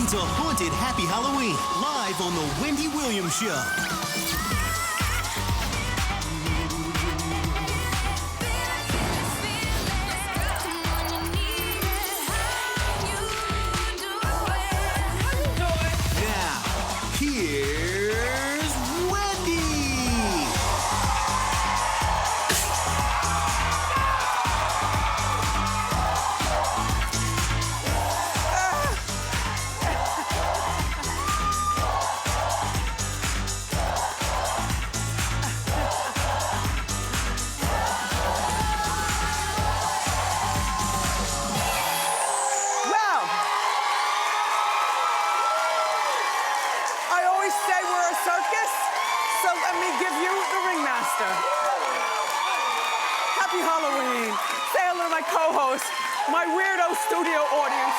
Welcome to Haunted Happy Halloween, live on The Wendy Williams Show. Now, here's Wendy. Well, I always say we're a circus, so let me give you the ringmaster. Happy Halloween. Say hello to my co-host, my weirdo studio audience.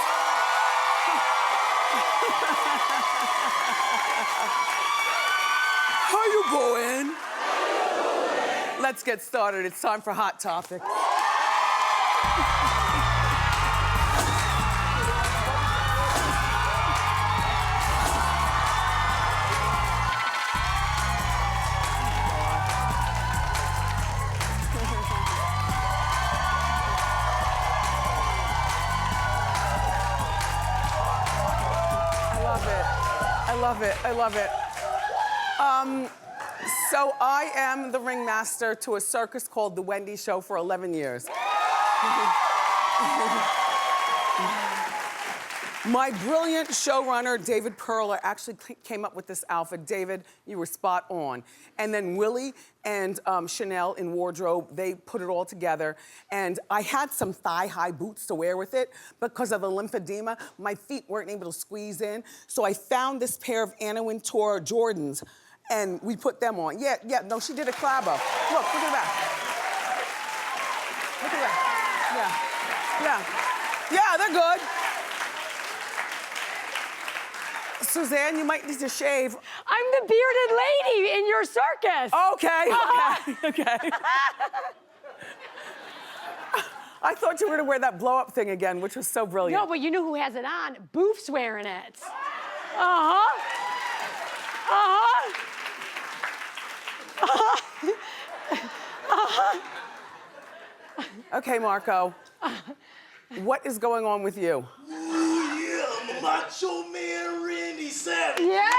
How you going? Let's get started. It's time for Hot Topic. I love it. I love it. So I am the ringmaster to a circus called The Wendy Show for 11 years. My brilliant showrunner, David Perler, actually came up with this outfit. David, you were spot on. And then Willie and Chanel in wardrobe, they put it all together. And I had some thigh-high boots to wear with it. Because of the lymphedema, my feet weren't able to squeeze in. So I found this pair of Anna Wintour Jordans, and we put them on. Yeah, no, she did a collabo. Look at that. Look at that. Yeah, they're good. Suzanne, you might need to shave. I'm the bearded lady in your circus. Okay. I thought you were gonna wear that blow-up thing again, which was so brilliant. No, but you know who has it on? Boof's wearing it. Okay, Marco. What is going on with you? Ooh, yeah, I'm a macho man, Randy Savage. Yeah!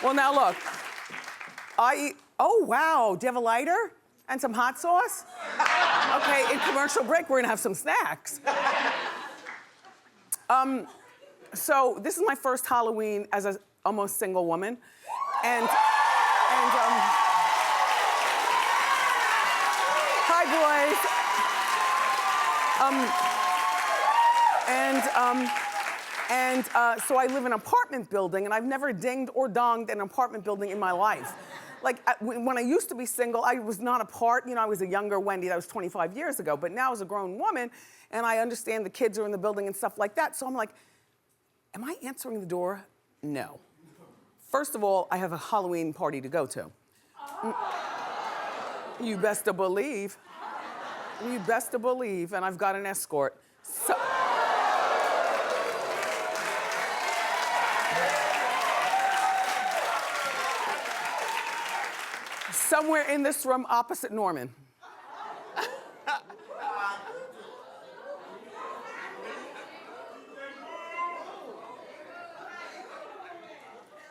Well, now look. Oh, wow. Do you have a lighter? And some hot sauce? Okay, in commercial break, we're gonna have some snacks. So this is my first Halloween as an almost single woman. Hi, boys. So I live in an apartment building, and I've never dinged or donged an apartment building in my life. Like, when I used to be single, I was not a part, I was a younger Wendy, that was 25 years ago, but now as a grown woman, and I understand the kids are in the building and stuff like that, so I'm like, am I answering the door? No. First of all, I have a Halloween party to go to. You best to believe. You best to believe, and I've got an escort. So, somewhere in this room opposite Norman.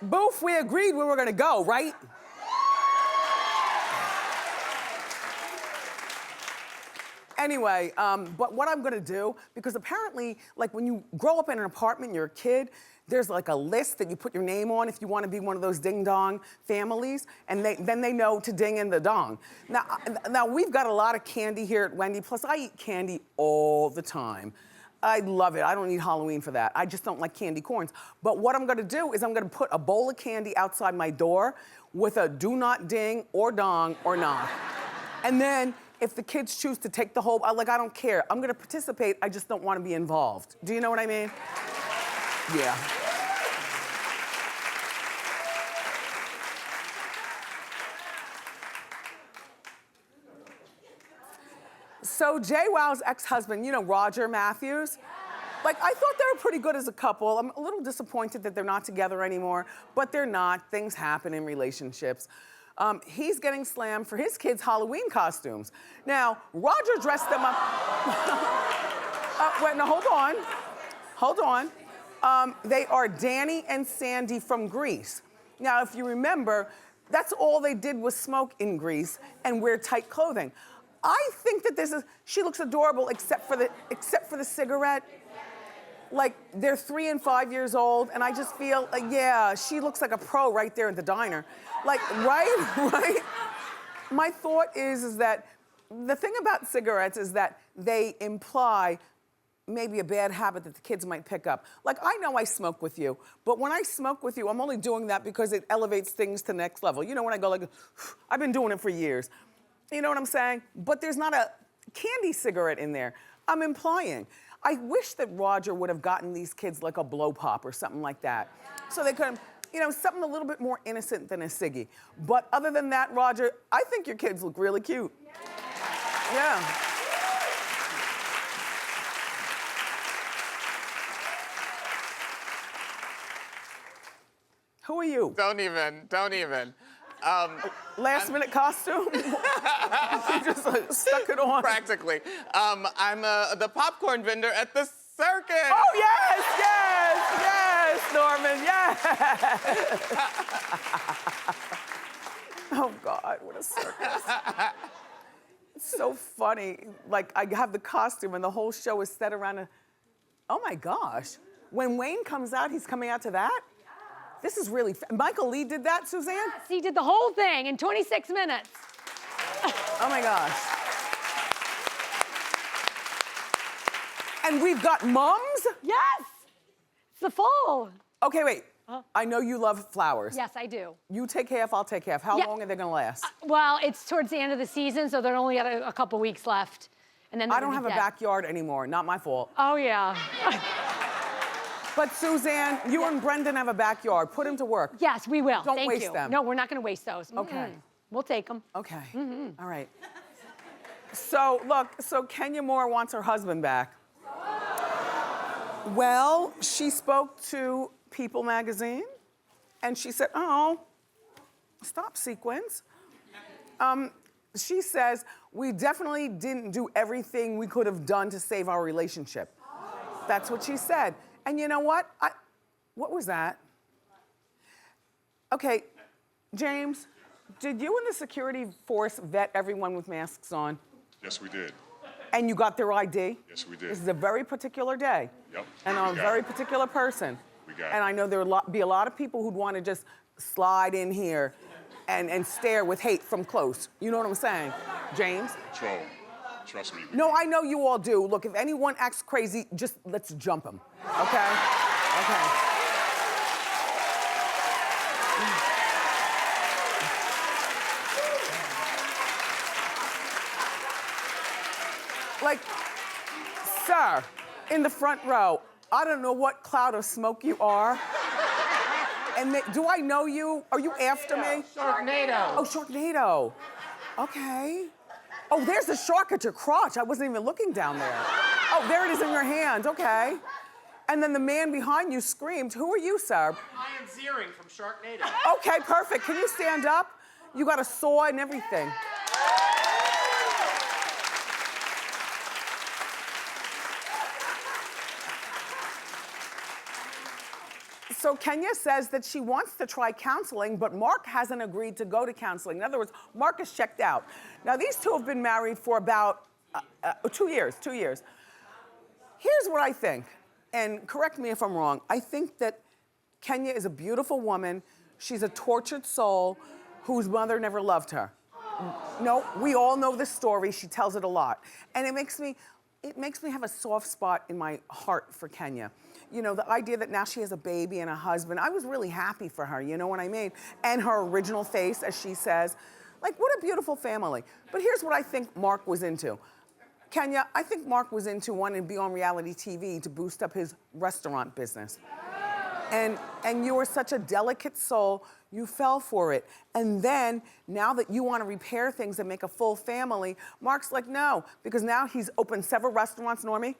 Boof, we agreed we were gonna go, right? Anyway, but what I'm gonna do, because apparently, like when you grow up in an apartment, you're a kid, there's like a list that you put your name on if you wanna be one of those ding-dong families, and then they know to ding in the dong. Now we've got a lot of candy here at Wendy, plus I eat candy all the time. I love it. I don't need Halloween for that. I just don't like candy corns. But what I'm gonna do is I'm gonna put a bowl of candy outside my door with a do not ding or dong or knock. And then if the kids choose to take the whole, I don't care. I'm gonna participate, I just don't wanna be involved. Do you know what I mean? Yeah. So JWoww's ex-husband, you know, Roger Matthews? Like, I thought they were pretty good as a couple. I'm a little disappointed that they're not together anymore, but they're not. Things happen in relationships. He's getting slammed for his kids' Halloween costumes. Now, Roger dressed them up. Wait, no, hold on. Hold on. They are Danny and Sandy from Grease. Now, if you remember, that's all they did was smoke in Grease and wear tight clothing. I think that she looks adorable except for the cigarette. Like, they're 3 and 5 years old, and I just feel like, yeah, she looks like a pro right there at the diner. Like, right? My thought is that the thing about cigarettes is that they imply maybe a bad habit that the kids might pick up. Like, I know I smoke with you, but when I smoke with you, I'm only doing that because it elevates things to the next level. You know, when I go like, I've been doing it for years. You know what I'm saying? But there's not a candy cigarette in there. I'm implying. I wish that Roger would have gotten these kids like a blow pop or something like that. So they could have, you know, something a little bit more innocent than a ciggy. But other than that, Roger, I think your kids look really cute. Yeah. Who are you? Don't even. Last minute costume? You just like, stuck it on. Practically. I'm the popcorn vendor at the circus. Oh, yes, Norman, yes. Oh, God, what a circus. It's so funny. Like, I have the costume and the whole show is set around a, oh my gosh. When Wayne comes out, he's coming out to that? This is really, Michael Lee did that, Suzanne? Yes, he did the whole thing in 26 minutes. Oh my gosh. And we've got mums? Yes, it's the fall. Okay, wait. I know you love flowers. Yes, I do. You take half, I'll take half. How long are they gonna last? Well, it's towards the end of the season, so they're only got a couple weeks left. And then I don't have a backyard anymore, not my fault. Oh, yeah. But Suzanne, you and Brendan have a backyard. Put him to work. Yes, we will. Don't Thank waste you. them. No, we're not going to waste those. Okay. We'll take them. Okay. All right. So look, Kenya Moore wants her husband back. Well, she spoke to People magazine and she said, oh, stop sequins. She says, we definitely didn't do everything we could have done to save our relationship. That's what she said. And you know what? What was that? Okay, James, did you and the security force vet everyone with masks on? Yes, we did. And you got their ID? Yes, we did. This is a very particular day. Yep. And a very particular person. We got it. And I know there would be a lot of people who'd want to just slide in here and stare with hate from close. You know what I'm saying, James? Troll. Trust me. No, I know you all do. Look, if anyone acts crazy, just let's jump them, okay? Okay. Like, sir, in the front row, I don't know what cloud of smoke you are. And do I know you? Are you after me? Sharknado. Oh, Sharknado. Okay. Oh, there's the shark at your crotch. I wasn't even looking down there. Oh, there it is in your hand. Okay. And then the man behind you screamed, who are you, sir? I am Zeering from Sharknado. Okay, perfect. Can you stand up? You got a saw and everything. So Kenya says that she wants to try counseling, but Mark hasn't agreed to go to counseling. In other words, Mark is checked out. Now, these two have been married for about 2 years. Here's what I think, and correct me if I'm wrong. I think that Kenya is a beautiful woman. She's a tortured soul whose mother never loved her. No, we all know this story. She tells it a lot. And it makes me have a soft spot in my heart for Kenya. You know, the idea that now she has a baby and a husband, I was really happy for her, you know what I mean? And her original face, as she says. Like, what a beautiful family. But here's what I think Mark was into. Kenya, I think Mark was into wanting to be on reality TV to boost up his restaurant business. And you are such a delicate soul. You fell for it. And then, now that you want to repair things and make a full family, Mark's like, no, because now he's opened several restaurants, Normie.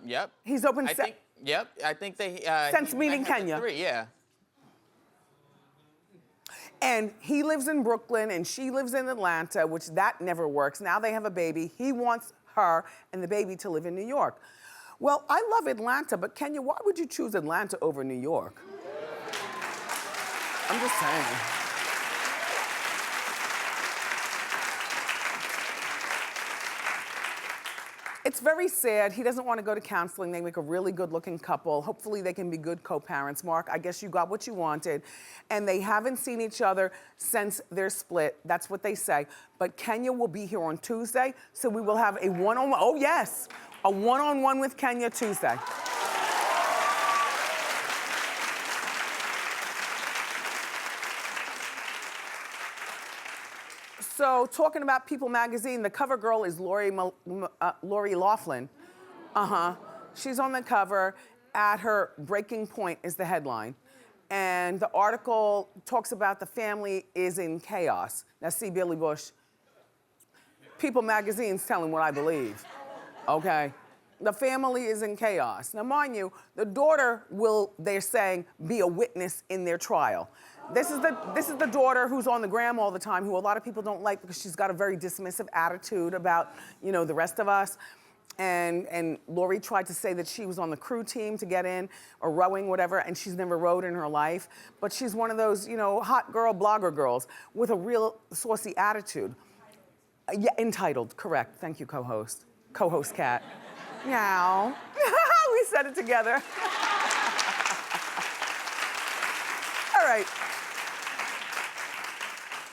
Yep. He's opened Yep. I think they. Since he meeting might have Kenya. 3, yeah. And he lives in Brooklyn and she lives in Atlanta, which that never works. Now they have a baby. He wants her and the baby to live in New York. Well, I love Atlanta, but Kenya, why would you choose Atlanta over New York? I'm just saying. It's very sad. He doesn't want to go to counseling. They make a really good-looking couple. Hopefully they can be good co-parents. Mark, I guess you got what you wanted. And they haven't seen each other since their split. That's what they say. But Kenya will be here on Tuesday, so we will have a one-on-one. Oh, yes. A one-on-one with Kenya Tuesday. So, talking about People magazine, the cover girl is Lori Loughlin. She's on the cover. At her breaking point is the headline. And the article talks about the family is in chaos. Now, see, Billy Bush, People magazine's telling what I believe, okay? The family is in chaos. Now, mind you, the daughter will, they're saying, be a witness in their trial. This is the daughter who's on the gram all the time, who a lot of people don't like because she's got a very dismissive attitude about, you know, the rest of us. And Lori tried to say that she was on the crew team to get in, or rowing, whatever, and she's never rowed in her life. But she's one of those, you know, hot girl blogger girls with a real saucy attitude. Yeah, entitled, correct. Thank you, co-host. Co-host Kat. Meow. We said it together. All right.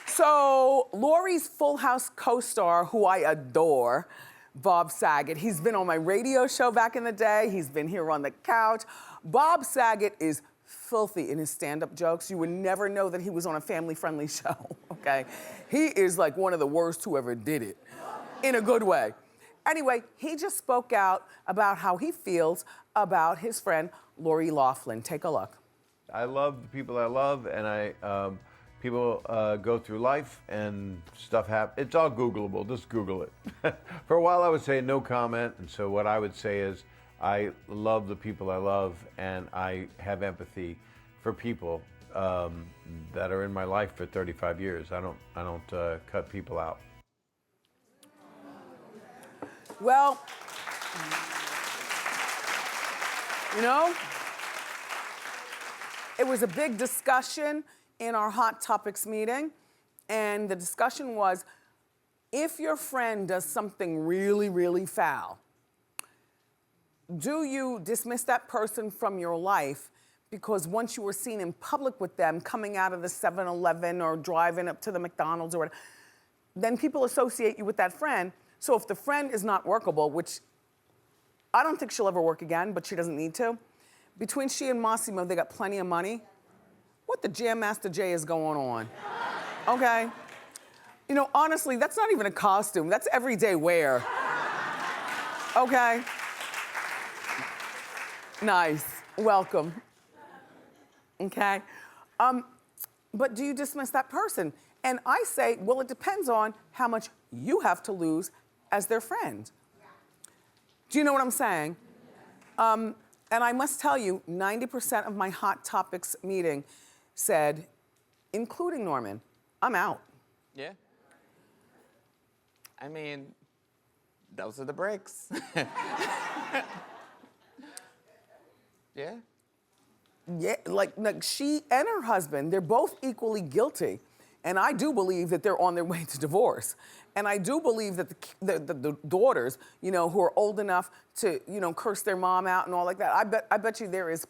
So, Lori's Full House co-star, who I adore, Bob Saget. He's been on my radio show back in the day. He's been here on the couch. Bob Saget is filthy in his stand-up jokes. You would never know that he was on a family-friendly show, okay? He is like one of the worst who ever did it, in a good way. Anyway, he just spoke out about how he feels about his friend, Lori Loughlin. Take a look. I love the people I love, and people go through life and stuff happens. It's all Googleable, just Google it. For a while I would say no comment, and so what I would say is I love the people I love, and I have empathy for people that are in my life for 35 years. I don't cut people out. Well, you know, it was a big discussion in our Hot Topics meeting, and the discussion was, if your friend does something really, really foul, do you dismiss that person from your life because once you were seen in public with them coming out of the 7-Eleven or driving up to the McDonald's or whatever, then people associate you with that friend. So if the friend is not workable, which I don't think she'll ever work again, but she doesn't need to, between she and Massimo, they got plenty of money. What the Jam Master Jay is going on? Okay? You know, honestly, that's not even a costume. That's everyday wear. Okay? Nice. Welcome. Okay? But do you dismiss that person? And I say, well, it depends on how much you have to lose as their friend. Do you know what I'm saying? And I must tell you, 90% of my Hot Topics meeting said, including Norman, I'm out. Yeah. I mean, those are the breaks. Yeah. Yeah, like she and her husband, they're both equally guilty. And I do believe that they're on their way to divorce. And I do believe that the daughters, you know, who are old enough to, you know, curse their mom out and all like that, I bet you there is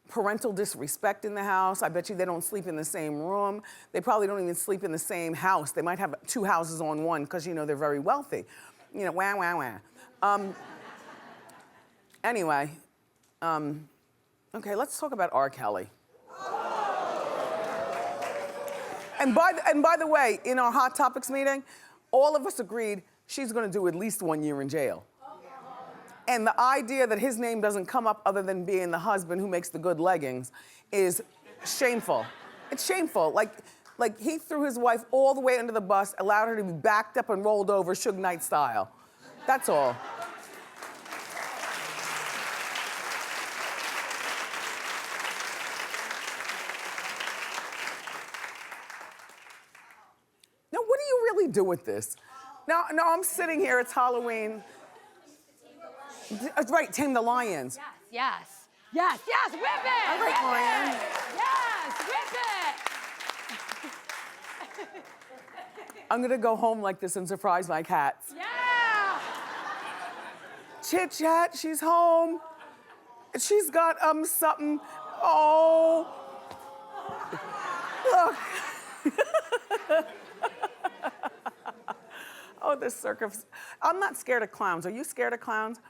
parental disrespect in the house. I bet you they don't sleep in the same room. They probably don't even sleep in the same house. They might have 2 houses on one because, you know, they're very wealthy. You know, wah, wah, wah. Anyway, okay, let's talk about R. Kelly. And by the way, in our Hot Topics meeting, all of us agreed she's gonna do at least 1 year in jail. And the idea that his name doesn't come up other than being the husband who makes the good leggings is shameful. It's shameful. Like he threw his wife all the way under the bus, allowed her to be backed up and rolled over Suge Knight style. That's all. Now, what do you really do with this? Now, I'm sitting here, it's Halloween. Right, Tame the Lions. Yes, whip it! I like lions. Yes, whip it! I'm gonna go home like this and surprise my cats. Yeah! Chit Chat, she's home. She's got something. Oh. Look. Oh, this circus. I'm not scared of clowns. Are you scared of clowns?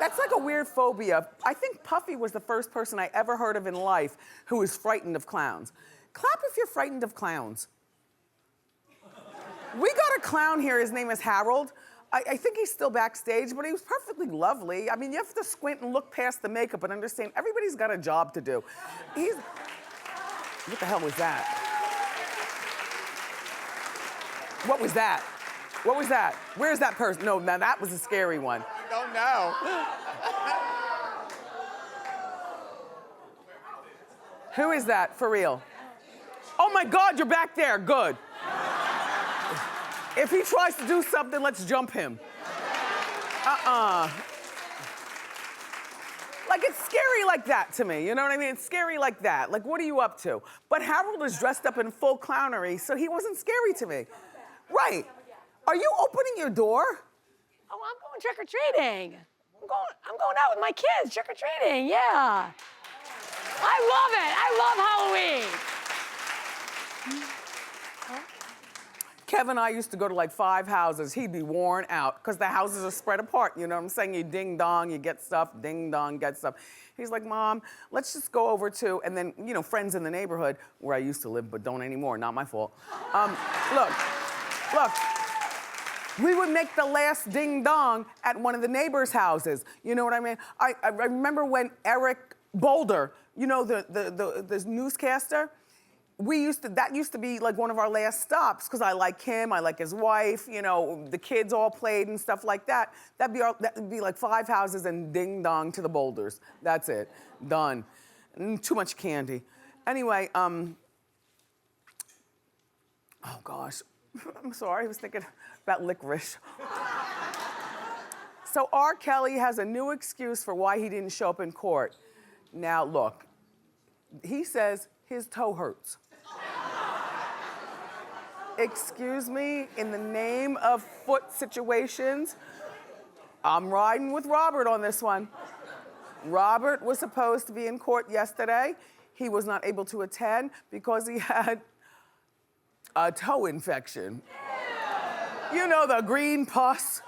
That's like a weird phobia. I think Puffy was the first person I ever heard of in life who was frightened of clowns. Clap if you're frightened of clowns. We got a clown here, his name is Harold. I think he's still backstage, but he was perfectly lovely. I mean, you have to squint and look past the makeup and understand everybody's got a job to do. What the hell was that? What was that? What was that? Where's that person? No, now that was a scary one. I don't know. Who is that, for real? Oh my God, you're back there, good. If he tries to do something, let's jump him. Like, it's scary like that to me, you know what I mean? It's scary like that. Like, what are you up to? But Harold is dressed up in full clownery, so he wasn't scary to me. Right. Are you opening your door? Oh, I'm going trick-or-treating. I'm going out with my kids, trick-or-treating, yeah. I love it. I love Halloween. Kevin and I used to go to like 5 houses. He'd be worn out because the houses are spread apart. You know what I'm saying? You ding dong, you get stuff, ding dong, get stuff. He's like, Mom, let's just go over to, and then, you know, friends in the neighborhood where I used to live, but don't anymore, not my fault. Look, we would make the last ding dong at one of the neighbors' houses. You know what I mean? I remember when Eric Boulder, you know, the newscaster, that used to be like one of our last stops because I like him, I like his wife, you know, the kids all played and stuff like that. That would be like 5 houses and ding dong to the Boulders. That's it, done. Too much candy. Anyway, oh gosh, I'm sorry, I was thinking about licorice. So R. Kelly has a new excuse for why he didn't show up in court. Now look, he says his toe hurts. Excuse me, in the name of foot situations, I'm riding with Robert on this one. Robert was supposed to be in court yesterday. He was not able to attend because he had a toe infection. You know, the green pus.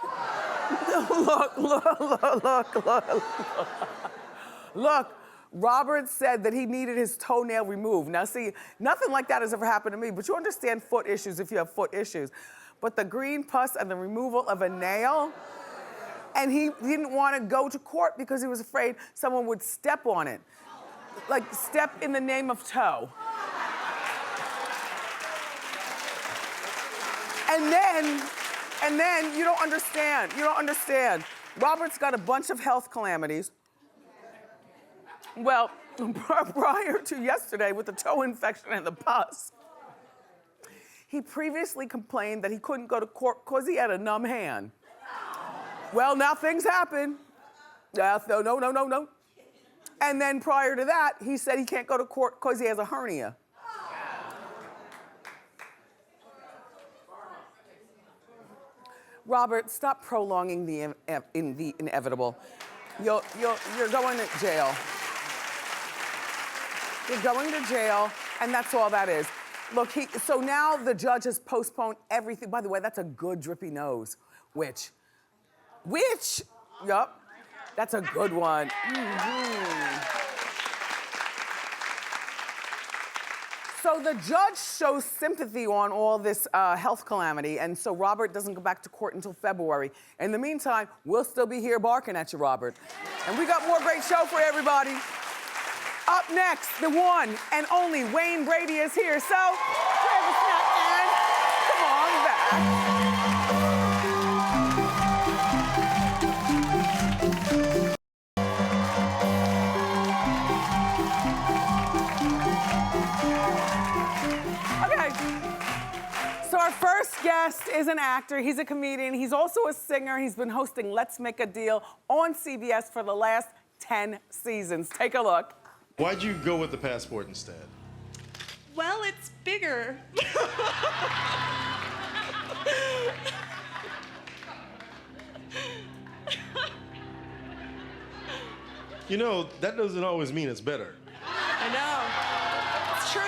Look. Robert said that he needed his toenail removed. Now see, nothing like that has ever happened to me, but you understand foot issues if you have foot issues. But the green pus and the removal of a nail, and he didn't want to go to court because he was afraid someone would step on it. Like, step in the name of toe. And then, you don't understand. Robert's got a bunch of health calamities. Well, prior to yesterday with the toe infection and the pus, he previously complained that he couldn't go to court because he had a numb hand. Well, now things happen. No. And then prior to that, he said he can't go to court because he has a hernia. Robert, stop prolonging the inevitable. You're going to jail. You're going to jail, and that's all that is. Look, so now the judge has postponed everything. By the way, that's a good drippy nose. Which? Yup. That's a good one. So the judge shows sympathy on all this health calamity, and so Robert doesn't go back to court until February. In the meantime, we'll still be here barking at you, Robert. And we got more great show for everybody. Up next, the one and only Wayne Brady is here. So, grab a snack and come on back. Okay. So our first guest is an actor. He's a comedian. He's also a singer. He's been hosting Let's Make a Deal on CBS for the last 10 seasons. Take a look. Why'd you go with the passport instead? Well, it's bigger. You know, that doesn't always mean it's better. I know. It's true.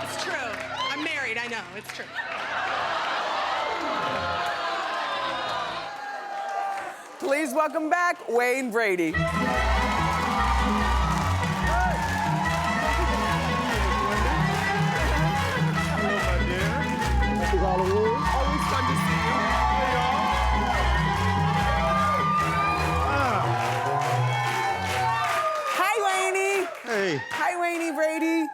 It's true. I'm married. I know. It's true. Please welcome back Wayne Brady. Always fun to see you. Hi, Wayne. Hey. Hi, Wayne Brady.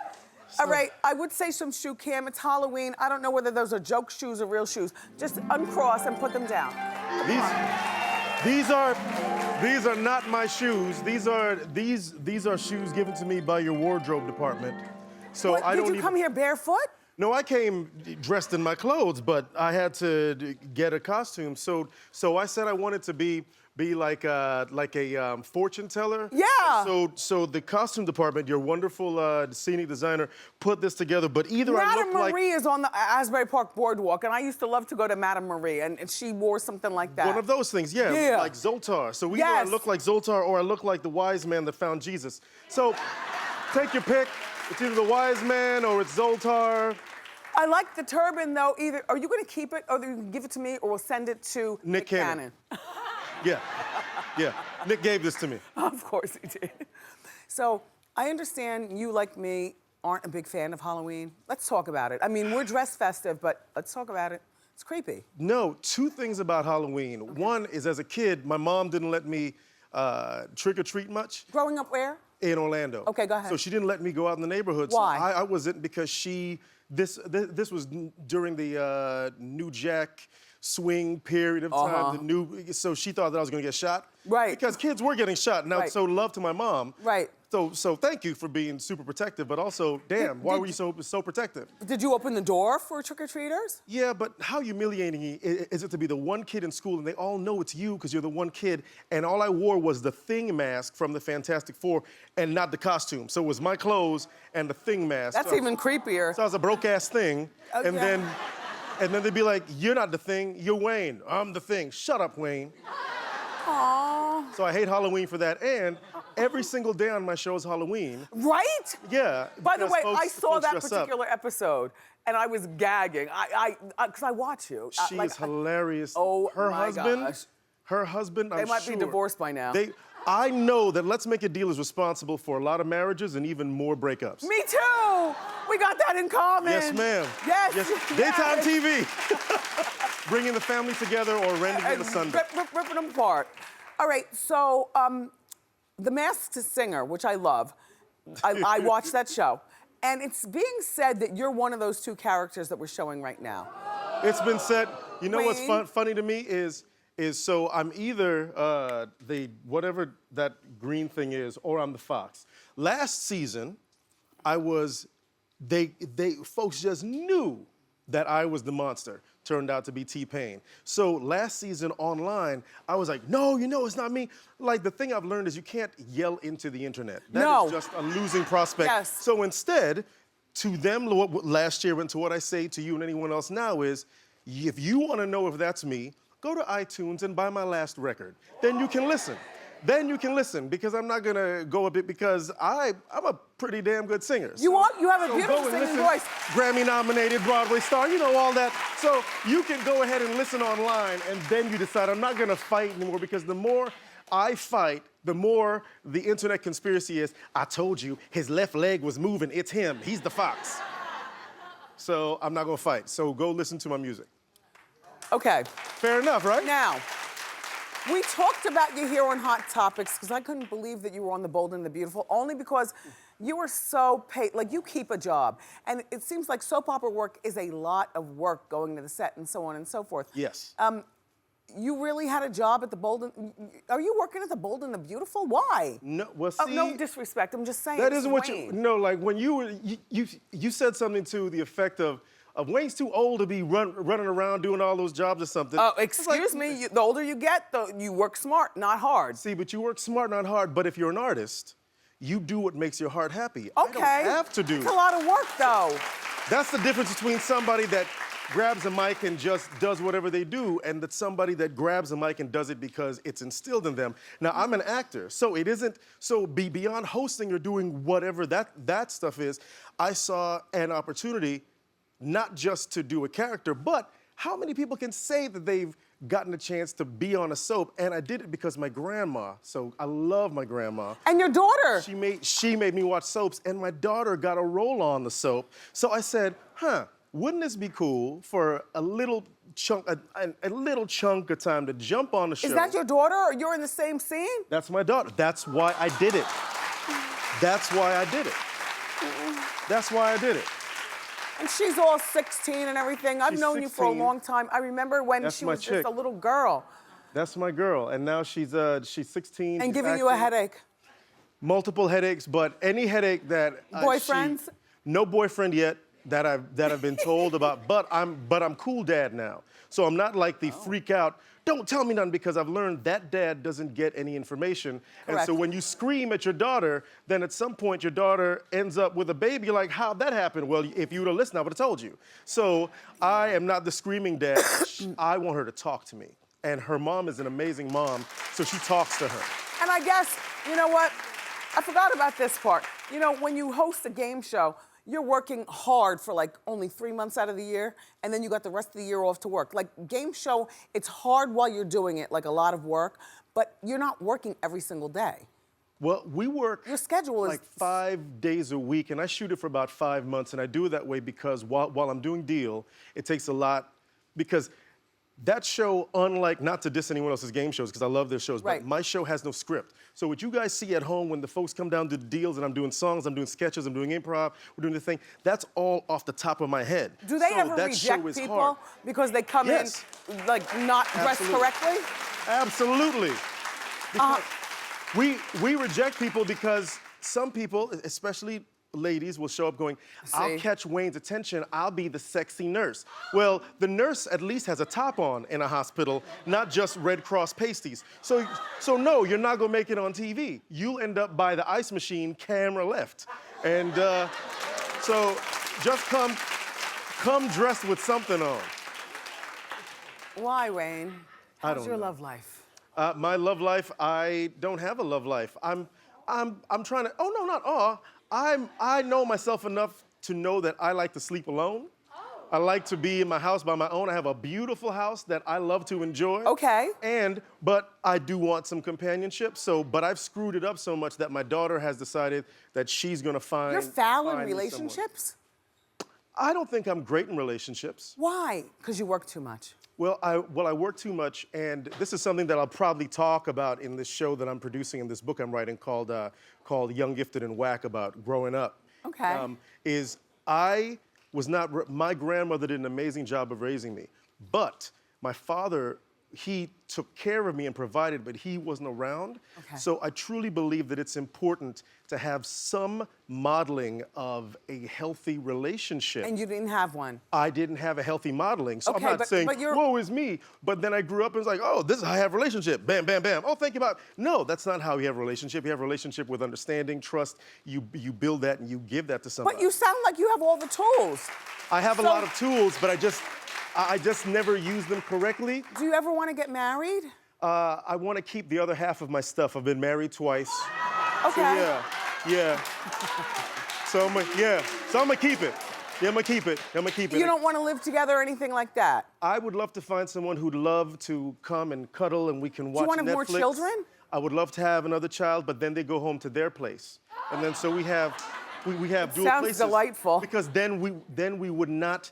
All right, I would say some shoe cam. It's Halloween. I don't know whether those are joke shoes or real shoes. Just uncross and put them down. These are not my shoes. These are shoes given to me by your wardrobe department. So What, I did don't you come here barefoot? No, I came dressed in my clothes, but I had to get a costume. So I said I wanted to be like a fortune teller. Yeah. So the costume department, your wonderful scenic designer, put this together. But either I Madame look like Marie is on the Asbury Park Boardwalk, and I used to love to go to Madame Marie, and she wore something like that. one of those things, yeah, Yeah. like Zoltar. So either Yes. I look like Zoltar or I look like the wise man that found Jesus. So take your pick. It's either the wise man or it's Zoltar. I like the turban, though. Either are you going to keep it, or you can give it to me, or we'll send it to Nick Cannon. Yeah, yeah. Nick gave this to me. Of course he did. So I understand you, like me, aren't a big fan of Halloween. Let's talk about it. I mean, we're dressed festive, but let's talk about it. It's creepy. No, two things about Halloween. Okay. One is as a kid, my mom didn't let me trick or treat much. Growing up where? In Orlando. Okay, go ahead. So she didn't let me go out in the neighborhood. Why? So I wasn't, because this was during the New Jack swing period of time. So she thought that I was gonna get shot. Right. Because kids were getting shot. Now, Right. so love to my mom. Right. So thank you for being super protective, but also, damn, why were you so protective? Did you open the door for trick-or-treaters? Yeah, but how humiliating is it to be the one kid in school and they all know it's you because you're the one kid, and all I wore was the Thing mask from the Fantastic Four and not the costume. So it was my clothes and the Thing mask. That's even creepier. So I was a broke-ass Thing, and yeah. then they'd be like, you're not the Thing, you're Wayne. I'm the Thing. Shut up, Wayne. Aww. So I hate Halloween for that, and every single day on my show is Halloween. Right? Yeah. By the because way, I saw folks that dress up. particular episode, and I was gagging. Because I watch you. She is hilarious. Oh, her my husband, gosh. Her husband, They I'm might sure, be divorced by now. I know that Let's Make a Deal is responsible for a lot of marriages and even more breakups. Me too. We got that in common. Yes, ma'am. Yes. Daytime TV. Bringing the family together or renting it asunder. Ripping them apart. All right, so The Masked Singer, which I love, I watched that show. And it's being said that you're one of those two characters that we're showing right now. It's been said. You know Wayne? what's funny to me is so I'm either the whatever that green thing is, or I'm the fox. Last season, I was folks just knew that I was the monster. Turned out to be T-Pain. So last season online, I was like, no, it's not me. Like, the thing I've learned is you can't yell into the internet. That is just a losing prospect. Yes. So instead, to them last year and to what I say to you and anyone else now is, if you want to know if that's me, go to iTunes and buy my last record. Then you can listen. Because I'm not gonna go a bit, because I'm a pretty damn good singer. You have a So beautiful go and singing listen. voice. Grammy-nominated Broadway star, all that. So you can go ahead and listen online, and then you decide, I'm not gonna fight anymore, because the more I fight, the more the internet conspiracy is, I told you, his left leg was moving, it's him, he's the fox. So I'm not gonna fight, so go listen to my music. Okay. Fair enough, right? Now, We talked about you here on Hot Topics because I couldn't believe that you were on The Bold and the Beautiful, only because you were so paid, like you keep a job. And it seems like soap opera work is a lot of work going to the set and so on and so forth. Yes. You really had a job at The Bold and, are you working at The Bold and the Beautiful? Why? No, well, Oh, see, no disrespect, I'm just saying. that it's isn't what Wayne. you. No, like when you said something to the effect of Wayne's too old to be running around doing all those jobs or something. Oh, It's like, excuse me, the older you get, you work smart, not hard. See, but you work smart, not hard. But if you're an artist, you do what makes your heart happy. Okay. I don't have to do. It's a lot of work, though. That's the difference between somebody that grabs a mic and just does whatever they do, and that somebody that grabs a mic and does it because it's instilled in them. Now, I'm an actor, so it isn't, so beyond hosting or doing whatever that stuff is, I saw an opportunity not just to do a character, but how many people can say that they've gotten a chance to be on a soap? And I did it because my grandma, so I love my grandma. And your daughter. She made me watch soaps, and my daughter got a role on the soap. So I said, wouldn't this be cool for a little chunk of time to jump on the show? Is that your daughter, or you're in the same scene? That's my daughter. That's why I did it. That's why I did it. That's why I did it. And she's all 16 and everything. I've She's known you for a 16. long time. I remember when That's she my was just chick. a little girl. That's my girl, and now she's 16. And she's giving you a acting. headache. Multiple headaches, but any headache that Boyfriends? no boyfriend yet that I've been told about. But I'm cool dad now, so I'm not like the freak out. Don't tell me nothing, because I've learned that dad doesn't get any information. And Correct. so when you scream at your daughter, then at some point your daughter ends up with a baby. You're like, how'd that happen? Well, if you would have listened, I would have told you. So I am not the screaming dad. I want her to talk to me. And her mom is an amazing mom, so she talks to her. And I guess, you know what? I forgot about this part. You know, when you host a game show, you're working hard for like only 3 months out of the year, and then you got the rest of the year off to work. Like game show, it's hard while you're doing it, like a lot of work, but you're not working every single day. Well, we work Your schedule is like 5 days a week, and I shoot it for about 5 months, and I do it that way because while I'm doing Deal, it takes a lot, because that show, unlike, not to diss anyone else's game shows, because I love their shows, Right. but my show has no script. So what you guys see at home when the folks come down to the Deals and I'm doing songs, I'm doing sketches, I'm doing improv, we're doing the thing, that's all off the top of my head. Do they So ever that reject show is people hard. because they come Yes. in like not dressed Absolutely. correctly? Absolutely. Because we reject people because some people, especially ladies, will show up going, I'll See? catch Wayne's attention, I'll be the sexy nurse. Well, the nurse at least has a top on in a hospital, not just Red Cross pasties. So no, you're not gonna make it on TV. You'll end up by the ice machine, camera left. And so just come dressed with something on. Why, Wayne? How's don't your know. love life? My love life, I don't have a love life. I'm trying to, oh no, not awe. I know myself enough to know that I like to sleep alone. I like to be in my house by my own. I have a beautiful house that I love to enjoy. Okay. But I do want some companionship. But I've screwed it up so much that my daughter has decided that she's gonna find. You're foul in find me someone. relationships? I don't think I'm great in relationships. Why? Because you work too much. Well, I work too much, and this is something that I'll probably talk about in this show that I'm producing in this book I'm writing called Young, Gifted, and Whack, about growing up. Okay. Is I was not, my grandmother did an amazing job of raising me, but my father, he took care of me and provided, but he wasn't around. Okay. So I truly believe that it's important to have some modeling of a healthy relationship. And you didn't have one. I didn't have a healthy modeling, so Okay, I'm not but saying, you're- woe is me. But then I grew up and was like, oh, this is how I have a relationship. Bam, bam, bam. Oh, think about, no, that's not how you have a relationship. You have a relationship with understanding, trust. You build that and you give that to somebody. But you sound like you have all the tools. I have a so- lot of tools, but I just never use them correctly. Do you ever want to get married? I want to keep the other half of my stuff. I've been married twice. Okay. Yeah. So I'm gonna keep it. Yeah, I'm gonna keep it. You don't want to live together or anything like that? I would love to find someone who'd love to come and cuddle and we can watch Netflix. want to have more children? I would love to have another child, but then they go home to their place. And then so we have dual sounds places. delightful. Because then we would not,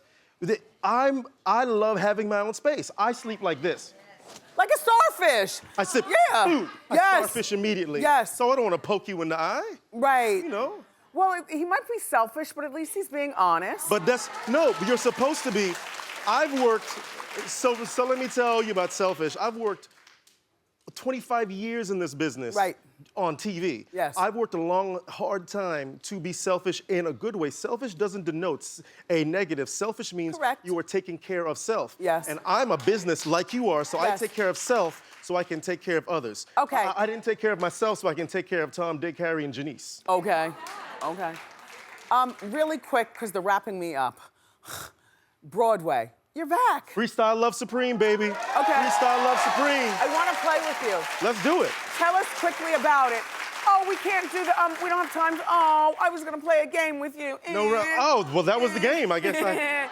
I love having my own space. I sleep like this. Like a starfish. I said, yeah. "Ooh," I Yes. starfish immediately. Yes. So I don't want to poke you in the eye. Right. You know. Well, he might be selfish, but at least he's being honest. But no, but you're supposed to be. I've worked, so let me tell you about selfish. I've worked 25 years in this business. Right. On TV. Yes. I've worked a long, hard time to be selfish in a good way. Selfish doesn't denote a negative. Selfish means Correct. you are taking care of self. Yes. And I'm a business like you are, so I Yes. take care of self so I can take care of others. Okay. I didn't take care of myself so I can take care of Tom, Dick, Harry, and Janice. Okay. Okay. Really quick, because they're wrapping me up. Broadway, you're back. Freestyle Love Supreme, baby. Okay. Freestyle Love Supreme. I want to play with you. Let's do it. Tell us quickly about it. Oh, we can't do the, we don't have time. Oh, I was gonna play a game with you. No, oh, well, that was the game. I guess Wayne,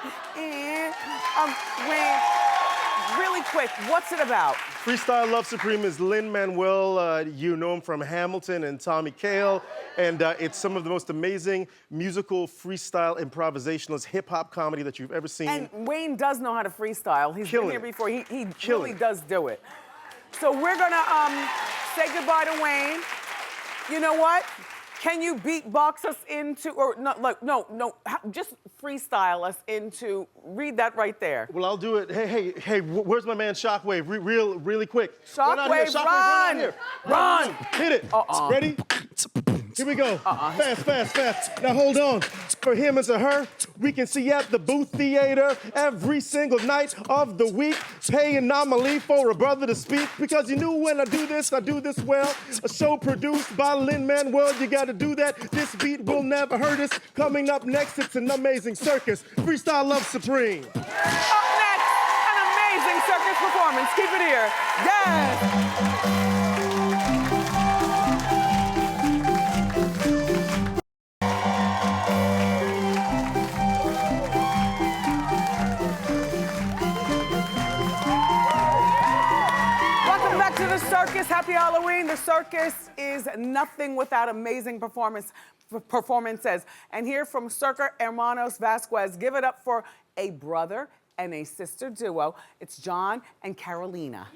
really quick, what's it about? Freestyle Love Supreme is Lin-Manuel. You know him from Hamilton and Tommy Kail. And it's some of the most amazing musical freestyle improvisationalist hip-hop comedy that you've ever seen. And Wayne does know how to freestyle. He's Killing been here it. before. He Killing really it. does do it. So we're gonna say goodbye to Wayne. You know what? Can you beatbox us into, or no, just freestyle us into, read that right there. Well, I'll do it. Hey, where's my man Shockwave? Really quick. Shockwave, run out here. Shockwave, run! out here. Run! Hit it. Ready? Here we go. Fast. Now hold on. For him and to her, we can see at the Booth Theater every single night of the week. Pay an anomaly for a brother to speak, because you knew when I do this well. A show produced by Lin-Manuel, you gotta do that. This beat will never hurt us. Coming up next, it's an amazing circus. Freestyle Love Supreme. Up next, an amazing circus performance. Keep it here. Yes! Welcome back to the circus. Happy Halloween. The circus is nothing without amazing performances. And here from Circa Hermanos Vasquez, give it up for a brother and a sister duo. It's John and Carolina.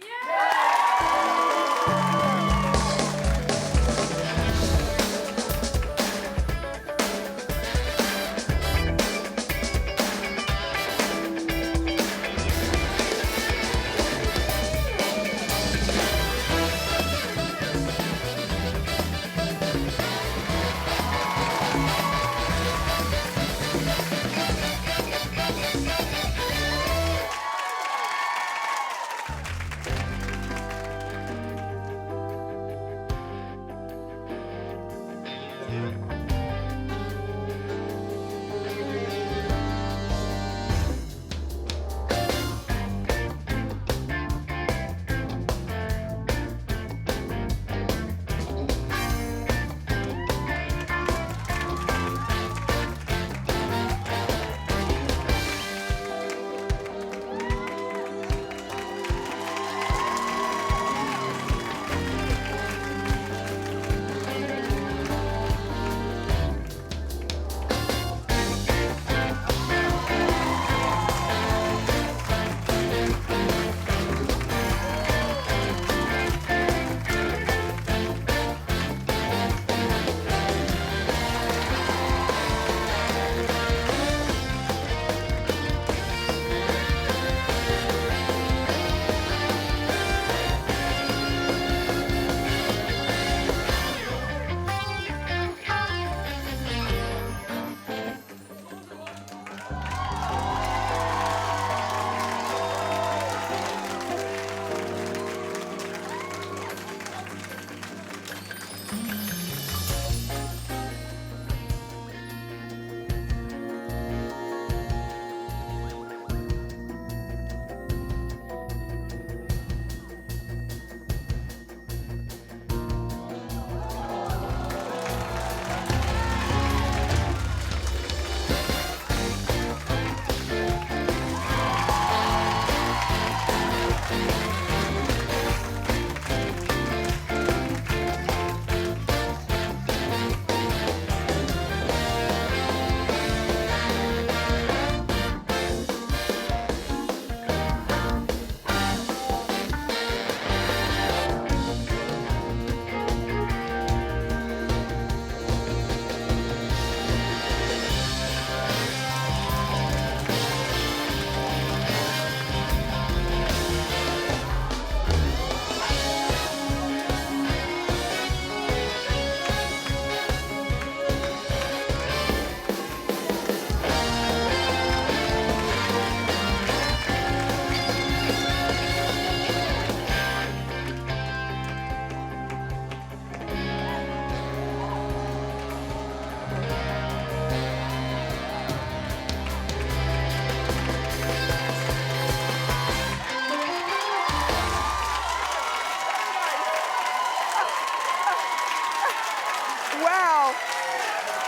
Wow.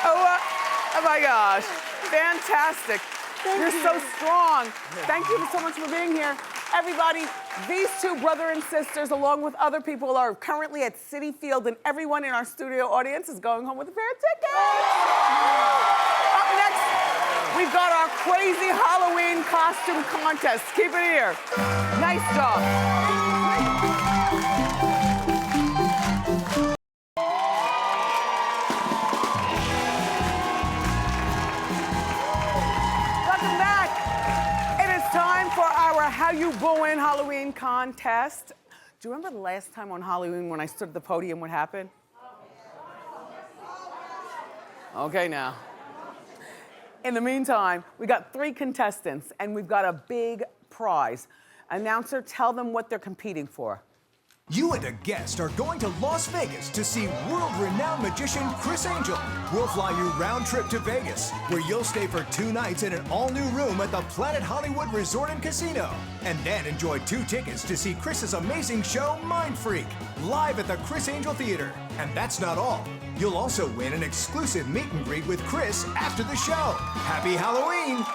Oh my gosh. Fantastic. You're so strong. Thank you so much for being here. Everybody, these two brother and sisters, along with other people, are currently at Citi Field, and everyone in our studio audience is going home with a pair of tickets. Up next, we've got our crazy Halloween costume contest. Keep it here. Nice job. Welcome back. It is time for our How You Booin' Halloween contest. Do you remember the last time on Halloween when I stood at the podium, what happened? Okay, now. In the meantime, we got 3 contestants and we've got a big prize. Announcer, tell them what they're competing for. You and a guest are going to Las Vegas to see world-renowned magician Chris Angel. We'll fly you round trip to Vegas, where you'll stay for 2 nights in an all-new room at the Planet Hollywood Resort and Casino. And then enjoy 2 tickets to see Chris's amazing show, Mind Freak, live at the Chris Angel Theater. And that's not all. You'll also win an exclusive meet and greet with Chris after the show. Happy Halloween!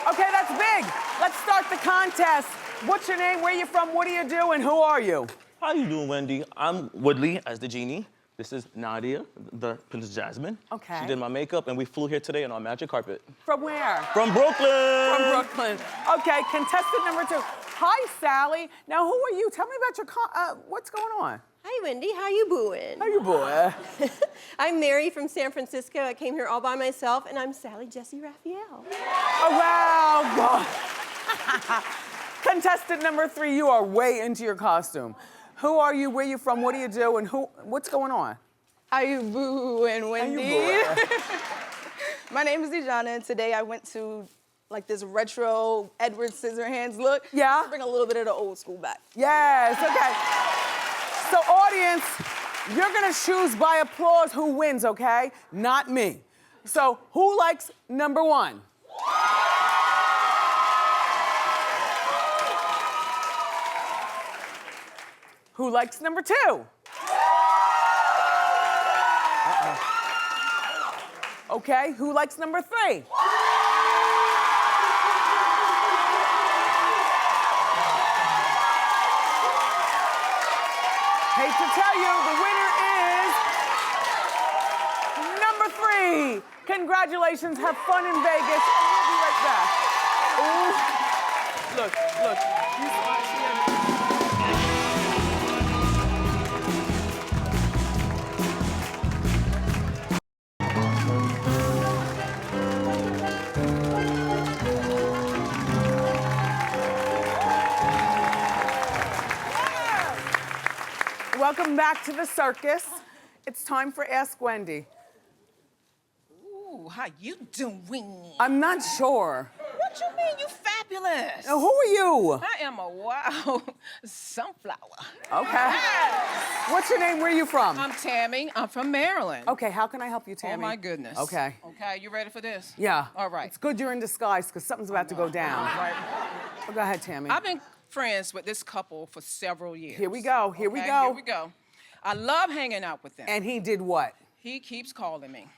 Okay, that's big. Let's start the contest. What's your name, where you from, what do you do, and who are you? How you doing, Wendy? I'm Woodley as the genie. This is Nadia, the Princess Jasmine. Okay. She did my makeup, and we flew here today on our magic carpet. From where? From Brooklyn! From Brooklyn. Okay, contestant number 2. Hi, Sally. Now, who are you? Tell me about your, what's going on? Hi, Wendy. How you booing? How you boy? I'm Mary from San Francisco. I came here all by myself, and I'm Sally Jesse Raphael. Oh, wow. Contestant number 3, you are way into your costume. Who are you, where you from, what do you do, and what's going on? How you booing, Wendy? How you My name is Dejana, and today I went to like this retro Edward Scissorhands look. Yeah? To bring a little bit of the old school back. Yes, okay. So audience, you're gonna choose by applause who wins, okay? Not me. So who likes number 1? Who likes number 2? Okay, who likes number 3? Hate to tell you, the winner is number 3. Congratulations, have fun in Vegas, and we'll be right back. Ooh. Look. You saw it. Welcome back to the circus. It's time for Ask Wendy. Ooh, how you doing? I'm not sure. What you mean, you fabulous? Now, who are you? I am a wild sunflower. Okay. What's your name? Where are you from? I'm Tammy. I'm from Maryland. Okay, how can I help you, Tammy? Oh, my goodness. Okay. Okay, you ready for this? Yeah. All right. It's good you're in disguise because something's about to go down. Right. Oh, go ahead, Tammy. I've been friends with this couple for several years. Here we go. Here we Okay, go. Here we go. I love hanging out with them. And he did what? He keeps calling me.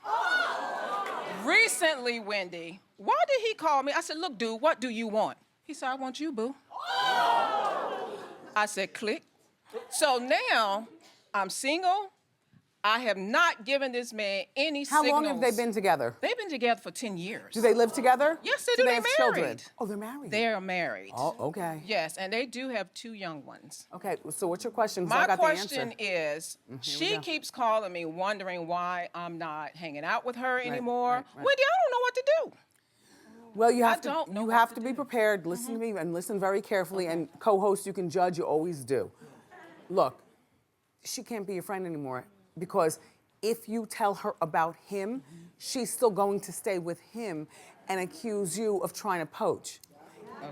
Recently, Wendy, why did he call me? I said, look, dude, what do you want? He said, I want you, boo. I said, click. So now I'm single. I have not given this man any How signals. long have they been together? They've been together for 10 years. Do they live together? Yes, they do. They They're have married. children. Oh, they're married. They are married. Oh, okay. Yes, and they do have 2 young ones. Okay, so what's your question? 'Cause My I got question the answer. is, Here we she go. keeps calling me, wondering why I'm not hanging out with her anymore. right. Wendy, I don't know what to do. Well, you have don't know you what have to to be do. prepared. Listen to me and listen very carefully. And co-host, you can judge. You always do. Look, she can't be your friend anymore because if you tell her about him, she's still going to stay with him and accuse you of trying to poach.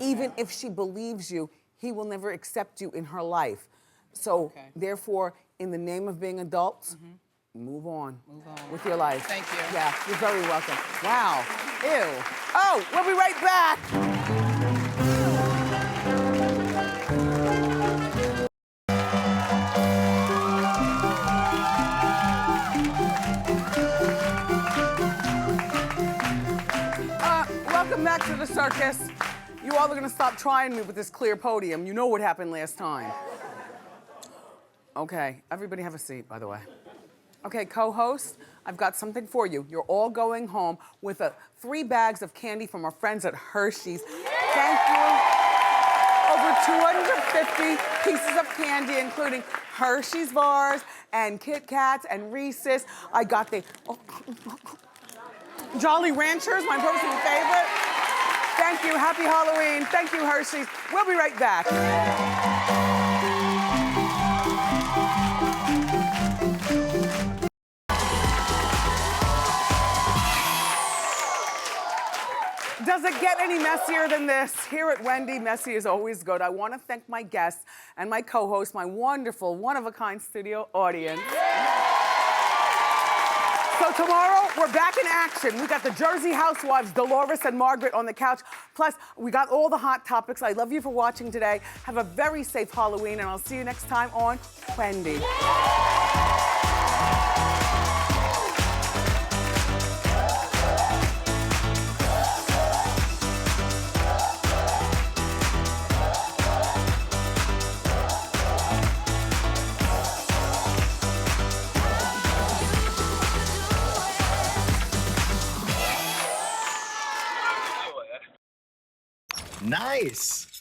Even if she believes you, he will never accept you in her life. So, therefore, in the name of being adults, move on with your life. Thank you. Yeah, you're very welcome. Wow. Ew. Oh, we'll be right back. the circus. You all are gonna stop trying me with this clear podium. You know what happened last time. Okay, everybody have a seat, by the way. Okay, co-host, I've got something for you. You're all going home with 3 bags of candy from our friends at Hershey's. Thank you. Over 250 pieces of candy, including Hershey's bars and Kit Kats and Reese's. I got the Jolly Ranchers, my personal favorite. Thank you, happy Halloween. Thank you, Hershey's. We'll be right back. Does it get any messier than this? Here at Wendy, messy is always good. I want to thank my guests and my co-host, my wonderful, one-of-a-kind studio audience. So tomorrow, we're back in action. We got the Jersey Housewives, Dolores and Margaret on the couch. Plus, we got all the hot topics. I love you for watching today. Have a very safe Halloween, and I'll see you next time on Wendy. Nice.